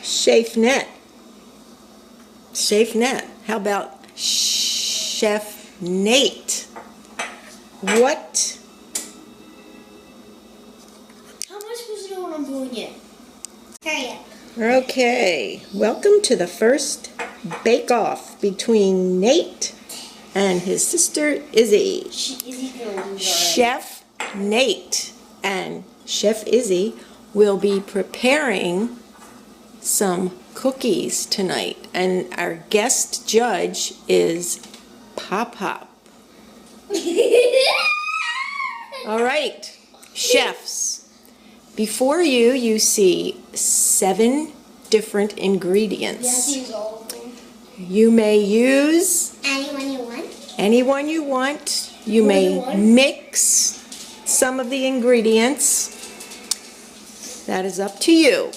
Chef Net. Chef Net. How about Chef Nate? What? How am I supposed to know what I'm doing yet? Hurry up. Okay, welcome to the first bake-off between Nate and his sister Izzie. Izzie's gonna lose already. Chef Nate and Chef Izzie will be preparing some cookies tonight, and our guest judge is Pop. All right, chefs. Before you see 7 different ingredients. Yes, use all of them. You may use Anyone you want? anyone you want. You may mix some of the ingredients. That is up to you.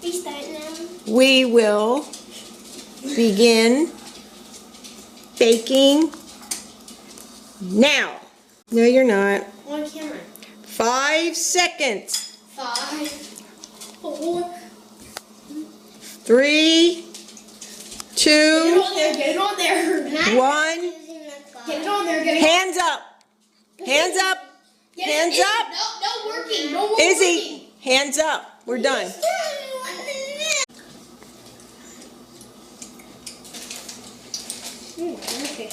We start now. We will begin baking now. No, you're not. On camera. 5 seconds. 5, 4. 3, 2, Get it on there. 1. Get it on there. Get it. Hands up. Hands up. Hands up. No working. No more Izzie, hands up. We're done. Okay.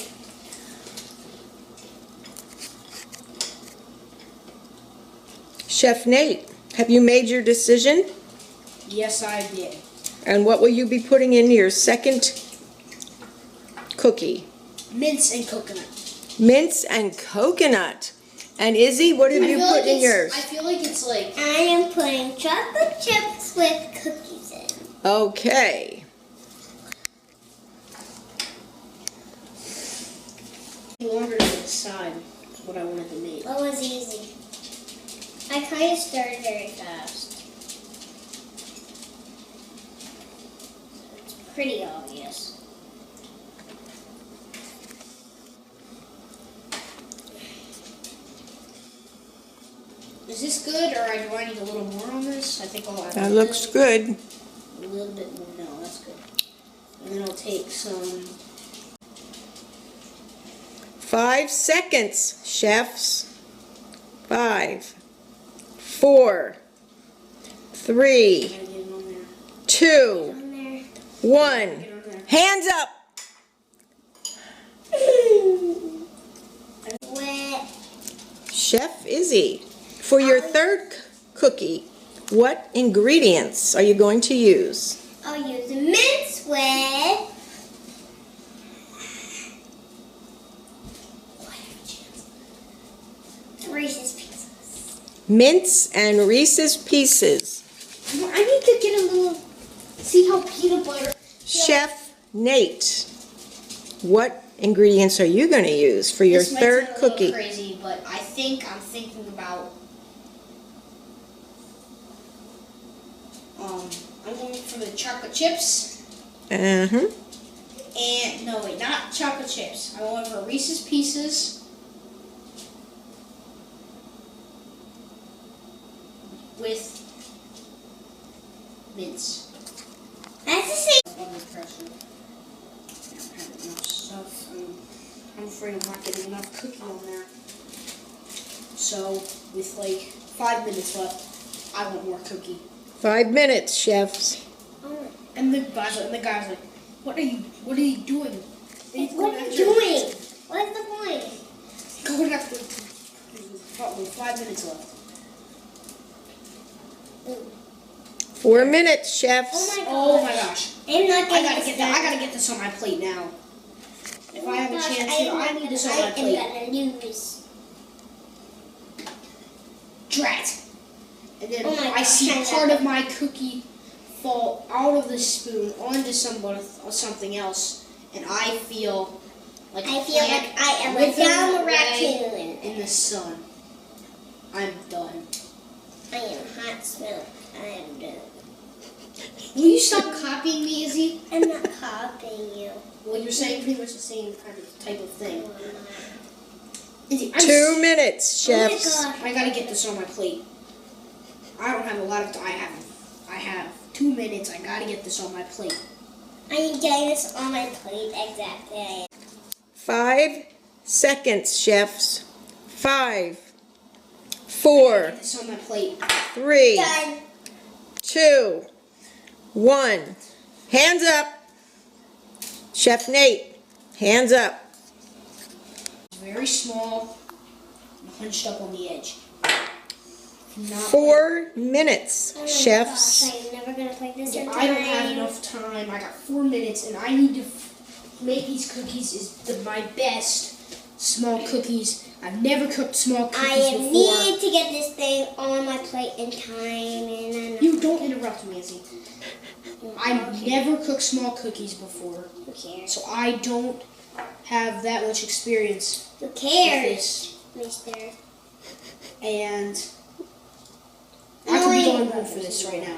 Chef Nate, have you made your decision? Yes, I did. And what will you be putting in your second cookie? Mince and coconut. Mince and coconut. And Izzie, what have you put in yours? I feel like it's like. I am putting chocolate chips with cookies in. Okay. Longer to decide what I wanted to make. What was easy? I kind of started very fast. It's pretty obvious. Is this good, or do I need a little more on this? I think I'll have That looks good. a little bit more. No, that's good. And then I'll take some. 5 seconds, chefs. 5, 4, 3, Gotta get it on there. 2, On there. 1. Get it on there. Hands up. Wet. Chef Izzie, for your third cookie, what ingredients are you going to use? I'll use mince with Reese's Pieces. Mince and Reese's Pieces. I need to get a little. See how peanut butter. Chef Nate, what ingredients are you going to use for your This might third sound a little cookie? crazy, but I think I'm thinking about. I'm going for the chocolate chips. Uh-huh. And no, wait, not chocolate chips. I'm going for Reese's Pieces with mince. That's the same. Under pressure. I don't have enough stuff. I'm afraid I'm not getting enough cookie on there. So, with like 5 minutes left, I want more cookie. 5 minutes, chefs. And the guy's like, what are you doing? What are you doing? What's the point? Going after probably 5 minutes left. 4 minutes, chefs. Oh Oh my gosh. I'm not I getting gotta this get that. I done. gotta get this on my plate now. If Oh I have a my gosh, chance I to, I need this on my plate. am gonna lose. Drat. And then Oh my I gosh, see I part know. of my cookie fall out of the spoon onto something else, and I feel like I feel like I am a withering dumb away raccoon. in the sun. I'm done. I am hot smoke. I am done. Will you stop copying me, Izzie? I'm not copying you. Well, you're saying pretty much the same kind of type of thing. Izzie, 2 minutes, chefs. Oh my I gotta get this on my plate. I don't have a lot of. I have 2 minutes. I gotta get this on my plate. I'm getting this on my plate exactly. 5 seconds, chefs. 5, 4, Get this on my plate. 3, Done. 2, 1. Hands up. Chef Nate, hands up. Very small, and hunched up on the edge. Not 4 minutes, Oh my chefs. gosh, I'm never gonna play this in I don't have time. enough time. I got 4 minutes, and I need to make these cookies. My best small cookies. I've never cooked small cookies I before. need to get this thing on my plate in time, and then You don't interrupt me, Izzie. I've never cooked small cookies before, who cares? so I don't have that much experience Who with cares, this. Mister? And I could be going home for this right now.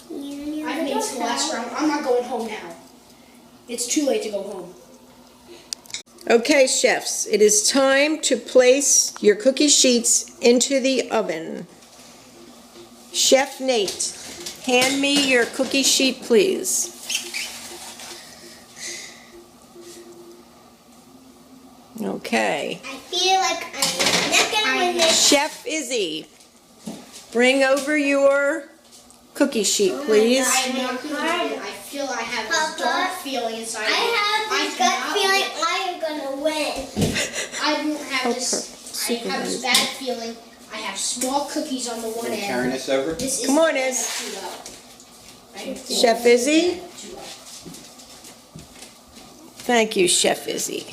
I've made it to the last round. I'm not going home now. It's too late to go home. Okay, chefs, it is time to place your cookie sheets into the oven. Chef Nate, hand me your cookie sheet, please. Okay. I feel like I'm not gonna win this. Chef Izzie, bring over your cookie sheet, please. I'm not going to win. I feel I have this Papa, dark feeling inside me. I have this gut cannot feeling win. I am gonna win. I don't have this. I Super have this nice. bad feeling. I have small cookies on the one end. Carrying this over? This Come on, is Iz. too low. I feel Chef Izzie? too low. Thank you, Chef Izzie.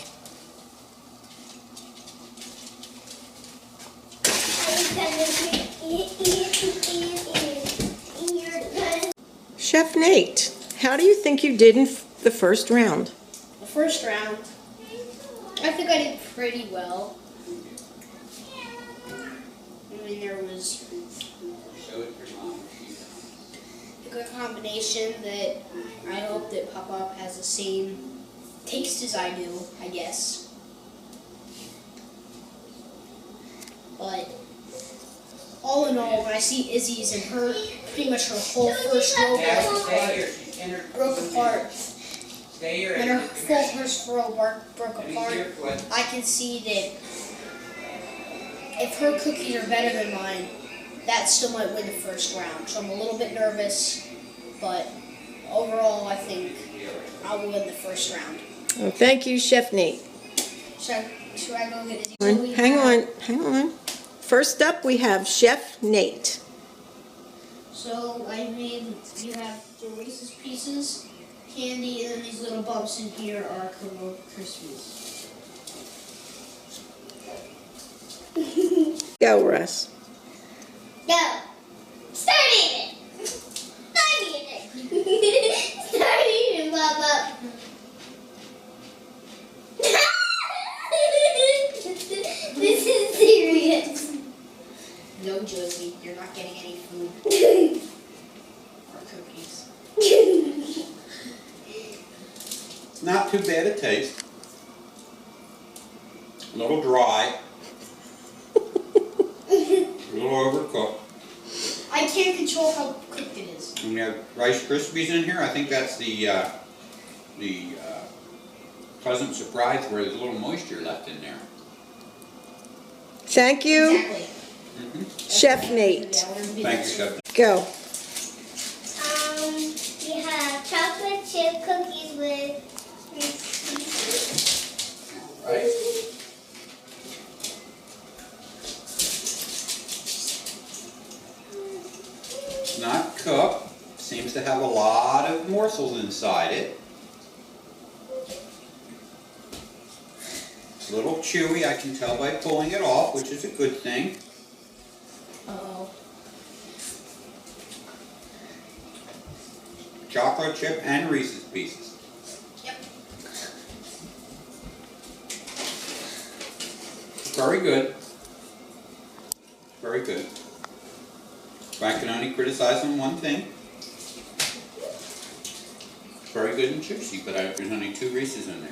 Chef Nate, how do you think you did in the first round? The first round, I think I did pretty well. I mean, there was a good combination that I hope that Pop-Up has the same taste as I do, I guess. But all in all, when I see Izzie's and her, pretty much her whole first row broke apart. When her full first row broke apart, I can see that if her cookies are better than mine, that still might win the first round. So I'm a little bit nervous, but overall, I think I will win the first round. Well, thank you, Chef Nate. Should I go get Izzie? So we Hang have- on, hang on. First up, we have Chef Nate. So I made, you have the Reese's Pieces, candy, and then these little bumps in here are Caramel Krispies. Go, Russ. Go. Start eating. Start eating. Start eating, Papa. This is serious. No, Josie, you're not getting any food or cookies. Not too bad a taste. A little dry. A little overcooked. I can't control how cooked it is. And we have Rice Krispies in here. I think that's the pleasant surprise where there's a little moisture left in there. Thank you, Exactly. Chef Nate. Thank you, Chef. Go. We have chocolate chip cookies with Right? It's not cooked. Seems to have a lot of morsels inside it. It's a little chewy, I can tell by pulling it off, which is a good thing. Uh-oh. Chocolate chip and Reese's Pieces. Yep. Very good. Very good. If I can only criticize on one thing. Very good and juicy, but there's only 2 Reese's in there.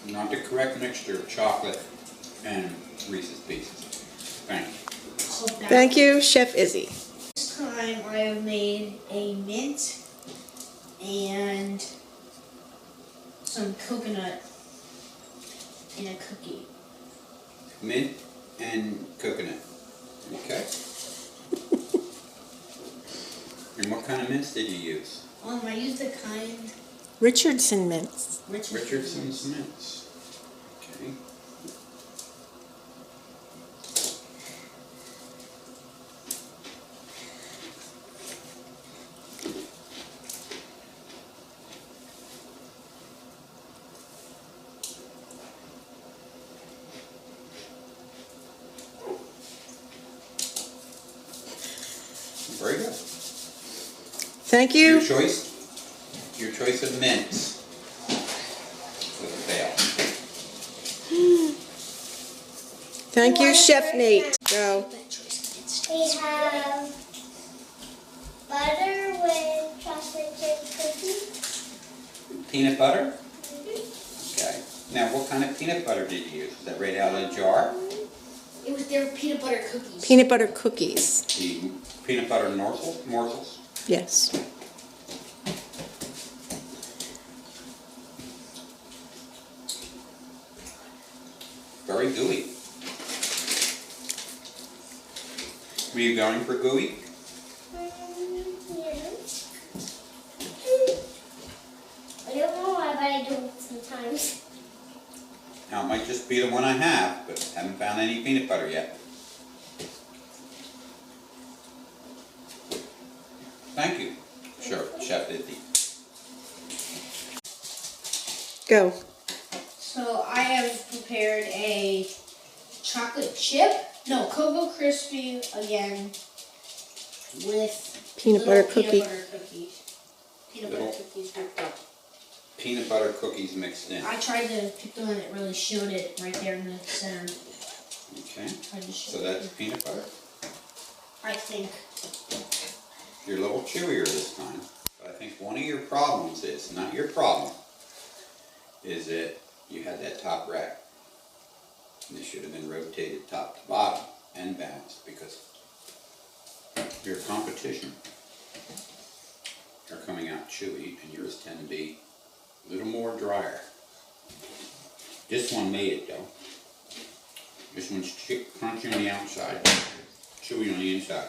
Not the correct mixture of chocolate and Reese's Pieces. Thank you. So Thank you, Chef Izzie. This time I have made a mint and some coconut in a cookie. Mint and coconut. Okay. And what kind of mints did you use? I used the kind Richardson mints. Richardson's mints. Okay. Very good. Thank you. Your choice of mints was a fail. Thank you, Chef Nate. Go. We have butter with chocolate chip cookies. Peanut butter? Okay. Now, what kind of peanut butter did you use? Is that right out of the jar? They were peanut butter cookies. Peanut butter cookies. The peanut butter morsels? Yes. Very gooey. Were you going for gooey? Yes. I don't know why, but I do sometimes. Now, it might just be the one I have, but haven't found any peanut butter yet. Thank you, Chef Izzie. Go. So I have prepared a chocolate chip, Cocoa Crispy again, with Peanut butter little cookie. Peanut butter cookies. Peanut butter Little- cookies whipped up. Peanut butter cookies mixed in. I tried to pick the one that really showed it right there in the center. Okay, Tried to show so that's peanut butter. I think. You're a little chewier this time. But I think one of your problems is, not your problem, is that you had that top rack. And this should have been rotated top to bottom and balanced because your competition are coming out chewy and yours tend to be a little more drier. This one made it though. This one's crunchy on the outside, chewy on the inside.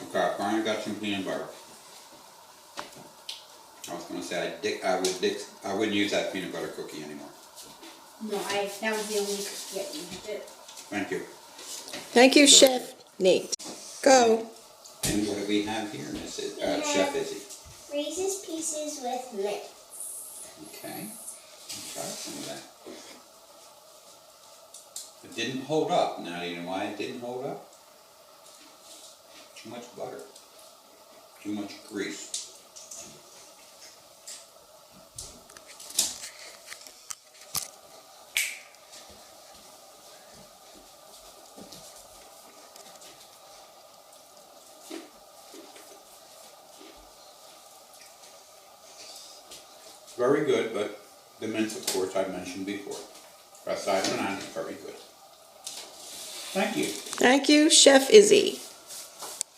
Okay, I finally got some peanut butter. I was going to say I wouldn't use that peanut butter cookie anymore. No, that was the only cookie I used it. Thank you. Thank you, Chef Nate. Go. And what do we have here, Chef Izzie? Reese's Pieces with mint. Okay, I'll try some of that. It didn't hold up. Now you know why it didn't hold up? Too much butter. Too much grease. Very good, but the mints, of course, I mentioned before. But aside from that, it's very good. Thank you. Thank you, Chef Izzie.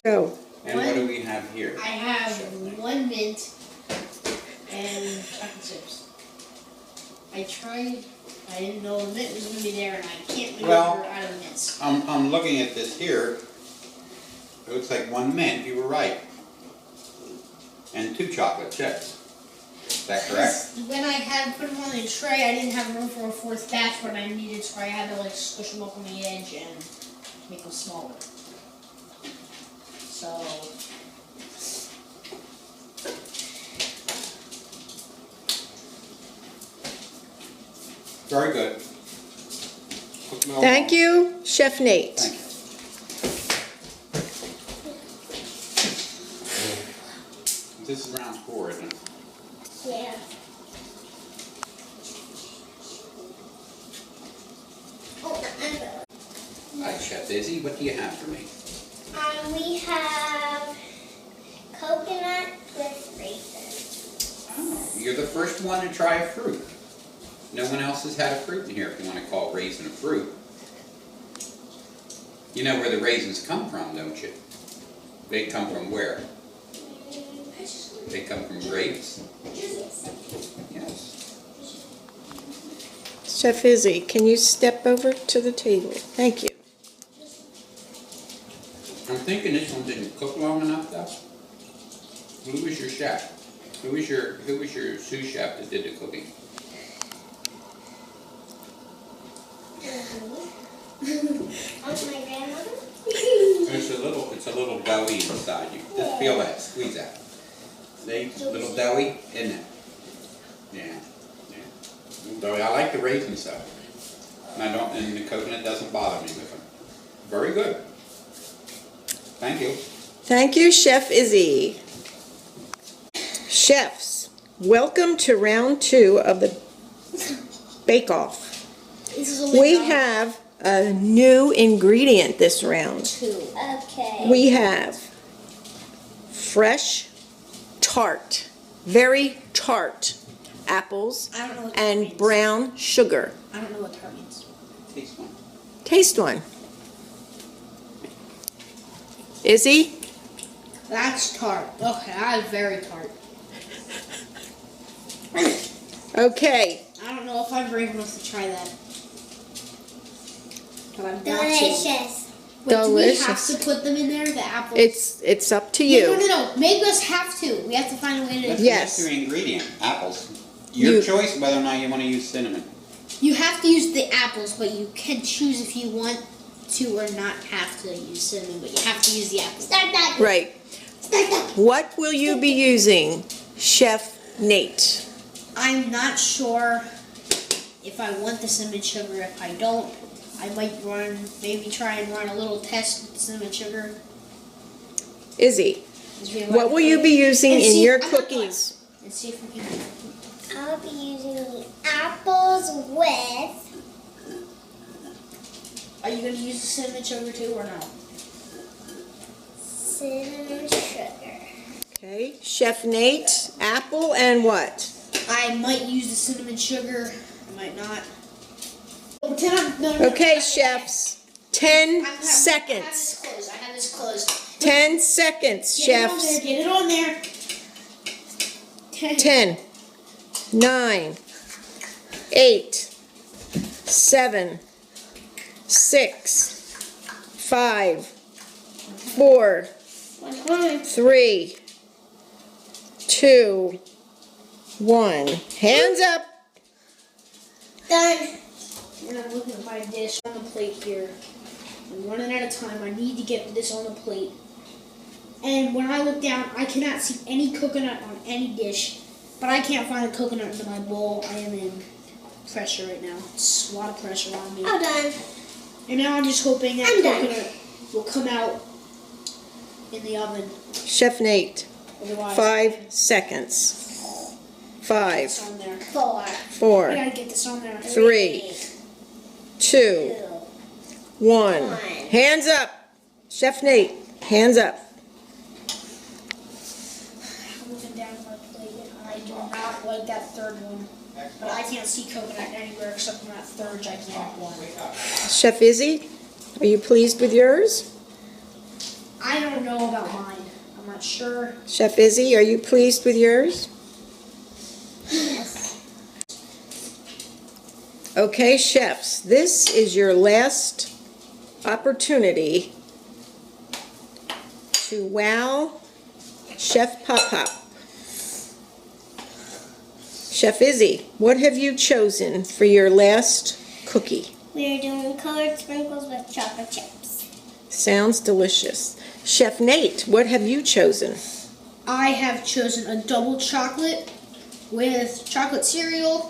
Go. And what do we have here? I have Chef Nate? one mint and chocolate chips. I didn't know the mint was going to be there, and I can't maneuver Well, out of the mints. I'm looking at this here. It looks like one mint. You were right. And 2 chocolate chips. Is that correct? When I had put them on the tray, I didn't have room for a 4th batch when I needed, so I had to squish them up on the edge and make them smaller. So Very good. Thank you, Chef Nate. Thank you. This is round 4, isn't it? Yeah. Oh, Hi, Chef Izzie. What do you have for me? we have coconut with raisins. Oh, you're the first one to try fruit. No Everyone else has had a fruit in here, if you want to call raisin a fruit. You know where the raisins come from, don't you? They come from where? They come from grapes? Yes. Chef Izzie, can you step over to the table? Thank you. I'm thinking this one didn't cook long enough though. Who was your chef? Who was your sous chef that did the cooking? My grandmother? It's a little doughy inside you. Just feel that, squeeze that. See, little doughy, isn't it? Yeah. Little doughy. I like the raisin stuff. And the coconut doesn't bother me with them. Very good. Thank you. Thank you, Chef Izzie. Chefs, welcome to round 2 of the bake-off. We have a new ingredient this round. Okay. We have fresh, tart, very tart apples I don't know what that and means. brown sugar. I don't know what that means. Taste one. Taste one. Izzie? That's tart. Okay, that is very tart. Okay. I don't know if I'm brave enough to try that. But I'm not to. Delicious. Wait, do we have Delicious. to put them in there, the apples? It's up to No, you. no. Make us have to. We have to find a way to. That's Yes. the mystery ingredient, apples. Your You- choice whether or not you want to use cinnamon. You have to use the apples, but you can choose if you want to or not have to use cinnamon, but you have to use the apples. Start that. Right. Start that. What will you be using, Chef Nate? I'm not sure if I want the cinnamon sugar. If I don't, I might maybe try and run a little test with the cinnamon sugar. Izzie, As we what will you be using And in see- your I'm not done. cookies? And see if we can. I'll be using the apples with. Are you going to use the cinnamon sugar too or no? Cinnamon sugar. Okay, Chef Nate, apple and what? I might use the cinnamon sugar. I might not. Oh, no. Okay, chefs, 10 I have seconds. this closed. I have this closed. 10 seconds, chefs. Get it on there. 10, 9, 8, 7, 6, 5, 4, 3, 2, 1. Hands up. Done. When I'm looking at my dish on the plate here, I'm running out of time. I need to get this on the plate. And when I look down, I cannot see any coconut on any dish, but I can't find a coconut in my bowl. I am in pressure right now. It's a lot of pressure on me. I'm done. And now I'm just hoping that I'm done. coconut will come out in the oven. Chef Nate, Otherwise, 5 seconds. 5, it's on there. 4, I 4, gotta get this on there. 3, 2, 1. Hands up. Chef Nate, hands up. I'm looking down at my plate and I do not like that third one. But I can't see coconut anywhere except for that third gigantic one. Chef Izzie, are you pleased with yours? I don't know about mine. I'm not sure. Chef Izzie, are you pleased with yours? Yes. Okay, chefs, this is your last opportunity to wow Chef Pop-Pop. Chef Izzie, what have you chosen for your last cookie? We are doing colored sprinkles with chocolate chips. Sounds delicious. Chef Nate, what have you chosen? I have chosen a double chocolate with chocolate cereal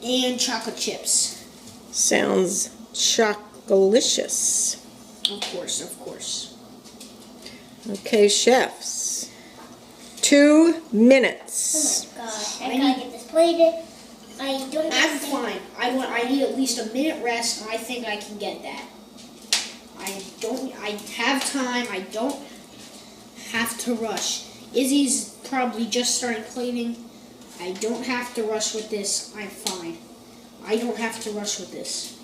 and chocolate chips. Sounds chocolicious. Of course, of course. Okay, chefs. 2 minutes. Oh my gosh, I gotta get this plated. I don't I'm fine. I need at least a minute rest, and I think I can get that. I have time. I don't have to rush. Izzie's probably just starting plating. I don't have to rush with this. I'm fine. I don't have to rush with this.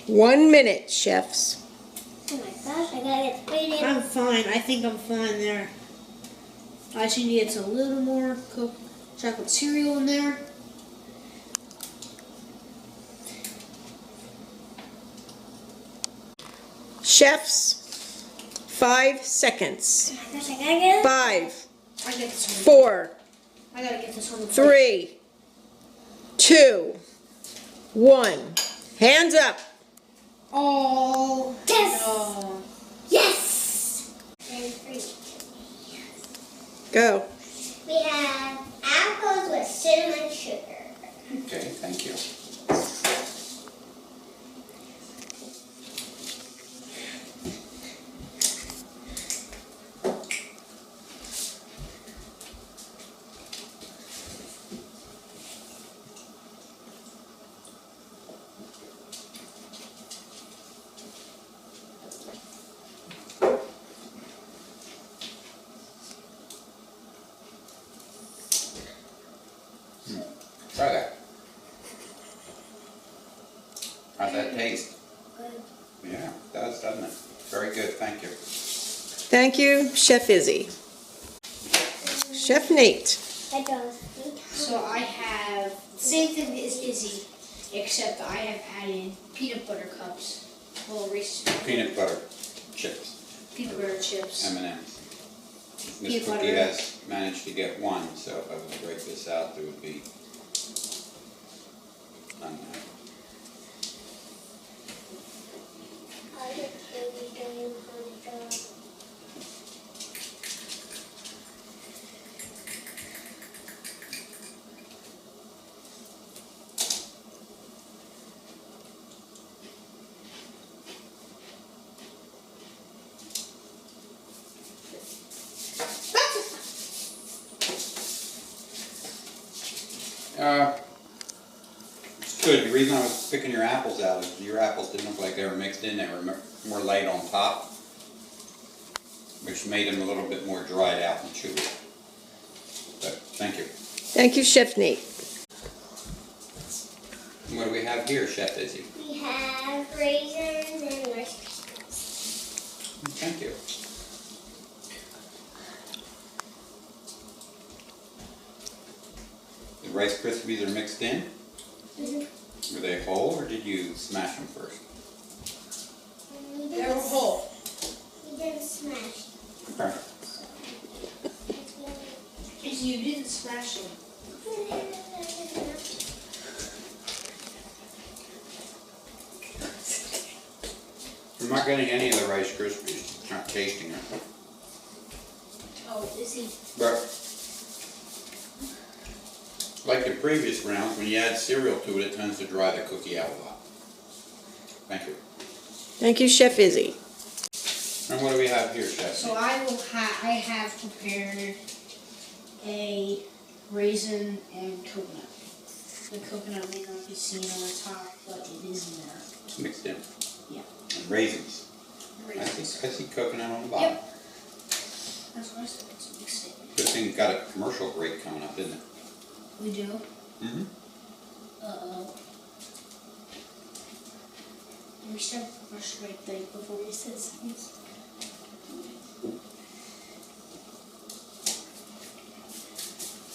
One minute, chefs. Oh my gosh, I gotta get sprayed in. I'm fine. I think I'm fine there. I just need to get a little more chocolate cereal in there. Chefs, 5 seconds. Oh my gosh, I gotta get it. 5, I get this one. 4, I gotta get this on the plate. 3, 2, 1. Hands up. Oh. Yes. No. Yes! And 3. Go. We have apples with cinnamon sugar. Okay, thank you. Try that. How's that taste? Good. Yeah, it does, doesn't it? Very good, thank you. Thank you, Chef Izzie. Chef Nate. I don't. So I have same thing as Izzy, except I have added peanut butter cups. Well, Reese's Peanut butter chips, peanut butter chips. M&M's. This Peanut cookie butter. has managed to get one, so if I was to break this out, there would be none there. I just really don't want to. It's good. The reason I was picking your apples out is your apples didn't look like they were mixed in. They were more light on top, which made them a little bit more dried out and chewy. But thank you. Thank you, Chef Nate. And what do we have here, Chef Izzie? We have raisins and Rice Krispies. Thank you. The Rice Krispies are mixed in? Mm-hmm. Were they whole or did you smash them first? They're whole. We didn't smash. Okay. Izzy, you didn't smash them. I'm not getting any of the Rice Krispies. Not tasting it. Oh, Izzy. But like the previous rounds, when you add cereal to it, it tends to dry the cookie out a lot. Thank you. Thank you, Chef Izzie. And what do we have here, Chef? So I have prepared a raisin and coconut. The coconut may not be seen on the top, but it is in there. It's mixed in. Yeah. And raisins. I Raisins. see coconut on the bottom. Yep. That's what I said. It's mixed in. Good thing you got a commercial break coming up, isn't it? We do. Mm-hmm. Uh-oh. We should brush right there before we said something.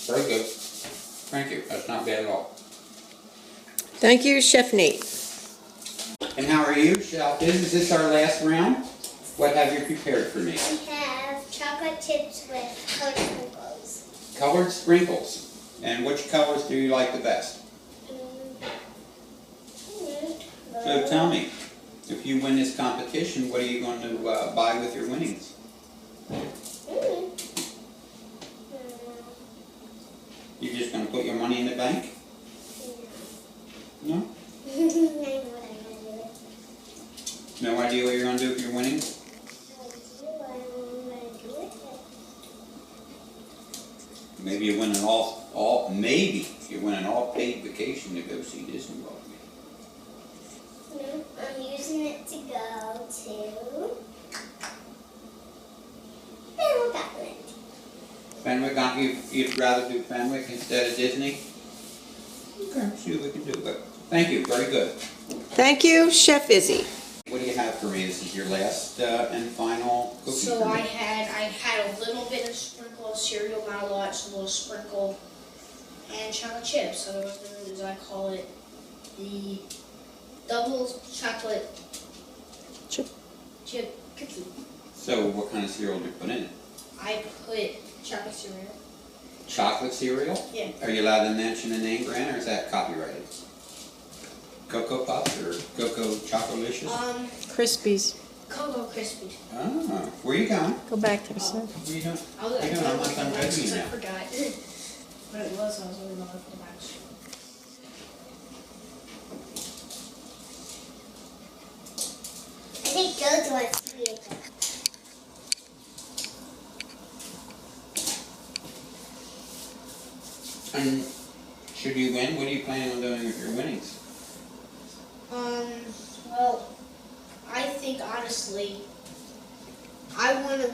Very good. Thank you. That's not bad at all. Thank you, Chef Nate. And how are you, Chef? Is this our last round? What have you prepared for me? We have chocolate chips with colored sprinkles. Colored sprinkles. And which colors do you like the best? So tell me, if you win this competition, what are you going to buy with your winnings? You just going to put your money in the bank? No? No idea what you're going to do with your winnings? Maybe you win an maybe you win an all-paid vacation to go see Disney World. No, I'm using it to go to Fenwick, you'd rather do Fenwick instead of Disney? Okay, see what we can do, but thank you, very good. Thank you, Chef Izzie. What do you have for me? This is your last and final cookie So for I me. had a little bit of sprinkle of cereal, not a lot, just a little sprinkle, and chocolate chips. Otherwise known as I call it the double chocolate Chip. chip cookie. So what kind of cereal do you put in it? I put chocolate cereal. Chocolate cereal? Yeah. Are you allowed to mention the name brand, or is that copyrighted? Cocoa Puffs or Cocoa Chocolicious? Crispies. Cocoa Krispies. Oh, where you going? Go back to the side. Where you going? I was You don't know what I'm ready I now. forgot what it was. I was really not for the match. I think those ones sweet. And should you win, what are you planning on doing with your winnings? Well, I think honestly,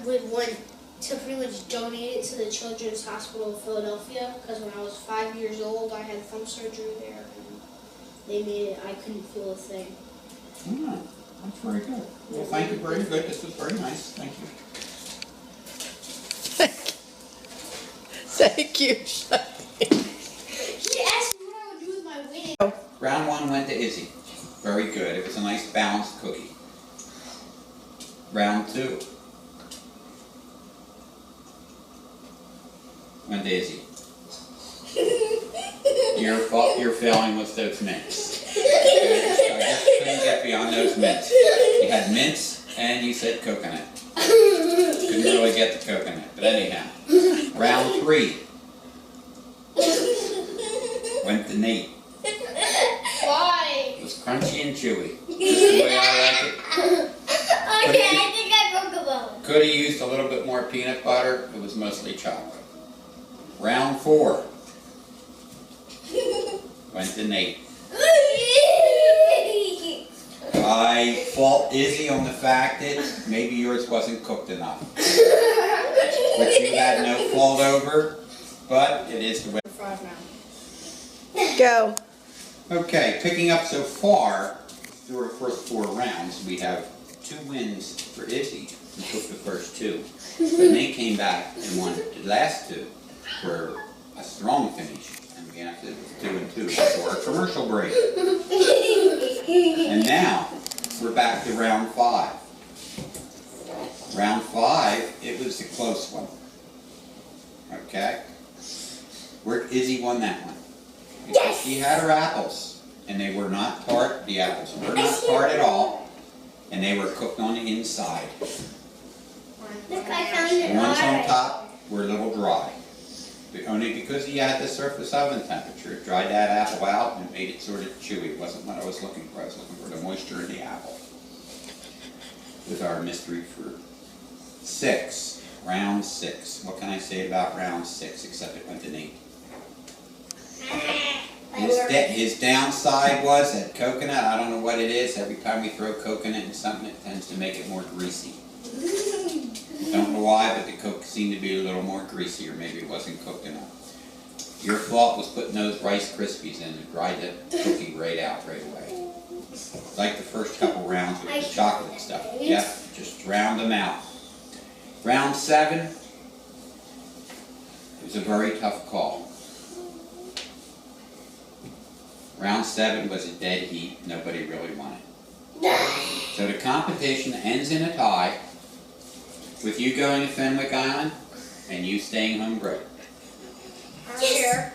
would want to pretty much donate it to the Children's Hospital of Philadelphia, because when I was 5 years old, I had thumb surgery there, and they made it, I couldn't feel a thing. Oh, that's very good. Well, thank you, very good. This was very nice. Thank you. Thank you, Chef. He asked me what I would do with my winning. Round one went to Izzie. Very good. It was a nice balanced cookie. Round two went to Izzie. Your failing was those mints. I just couldn't get beyond those mints. You had mints and you said coconut. Couldn't really get the coconut. But anyhow, round three went to Nate. Why? It was crunchy and chewy. Just the way I like it. Okay, I think I broke a bone. Could have used a little bit more peanut butter. It was mostly chocolate. Round four went to Nate. I fault Izzie on the fact that maybe yours wasn't cooked enough, which you had no fault over, but it is the way. 5 now. Go. Okay, picking up so far through our first 4 rounds, we have 2 wins for Izzie, who took the first 2. But Nate came back and won the last 2 for a strong finish. And we have to do 2 and 2 before our commercial break. And now, we're back to round 5. Round 5, it was a close one. Okay? Where Izzie won that one. Yes! She had her apples, and they were not tart. The apples were not tart at all, and they were cooked on the inside. Look, I found The it ones on already. top were a little dry. But only because he had the surface oven temperature. It dried that apple out and made it sort of chewy. It wasn't what I was looking for. I was looking for the moisture in the apple. With our mystery fruit. 6. Round 6. What can I say about round 6 except it went to Nate? His downside was that coconut, I don't know what it is, every time we throw coconut in something it tends to make it more greasy. Don't know why, but the coke seemed to be a little more greasy, or maybe it wasn't cooked enough. Your fault was putting those Rice Krispies in and dried the cookie right out right away. Like the first couple rounds with the chocolate stuff. Yep, just drowned them out. Round 7, it was a very tough call. Round 7 was a dead heat. Nobody really won it. So the competition ends in a tie with you going to Fenwick Island and you staying home broke. Here.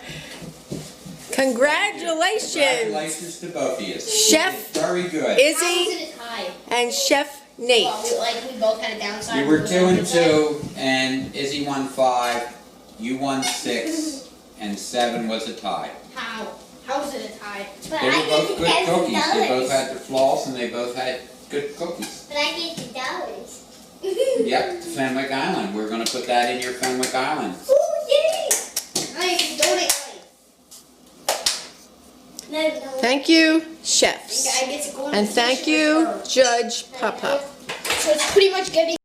Congratulations, Congratulations to both of you. Chef Very good. Izzie How was it a tie? and Chef Nate. Well, we both had a downside. You were 2 and 2, and Izzie won 5. You won 6, and 7 was a tie. How? How was it a tie? But They I were both get good the cookies. They both dollars. had their flaws, and they both had good cookies. But I get the dollars. Yep, Fenwick Island. We're going to put that in your Fenwick Island. Ooh, yay! I can donate. No. Thank you, chefs. I get to go on And vacation thank with you, her. Judge Papa. So it's pretty much getting